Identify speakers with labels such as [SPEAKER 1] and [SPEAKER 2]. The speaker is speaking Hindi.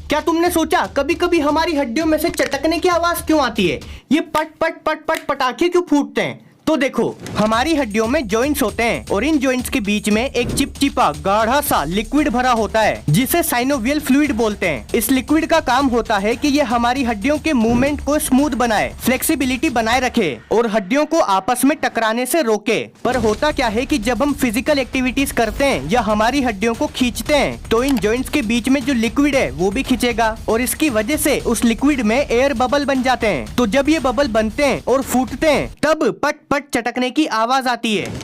[SPEAKER 1] क्या तुमने सोचा कभी कभी हमारी हड्डियों में से चटकने की आवाज क्यों आती है? ये पट पट पट पट पटाखे क्यों फूटते हैं? तो देखो, हमारी हड्डियों में जॉइंट्स होते हैं और इन जॉइंट्स के बीच में एक चिपचिपा गाढ़ा सा लिक्विड भरा होता है जिसे साइनोवियल फ्लूइड बोलते हैं। इस लिक्विड का काम होता है कि ये हमारी हड्डियों के मूवमेंट को स्मूथ बनाए, फ्लेक्सिबिलिटी बनाए रखे और हड्डियों को आपस में टकराने से रोके। पर होता क्या है कि जब हम फिजिकल एक्टिविटीज करते हैं या हमारी हड्डियों को खींचते हैं तो इन जॉइंट्स के बीच में जो लिक्विड है वो भी खींचेगा और इसकी वजह से उस लिक्विड में एयर बबल बन जाते हैं। तो जब ये बबल बनते हैं और फूटते हैं तब पट पट चटकने की आवाज आती है।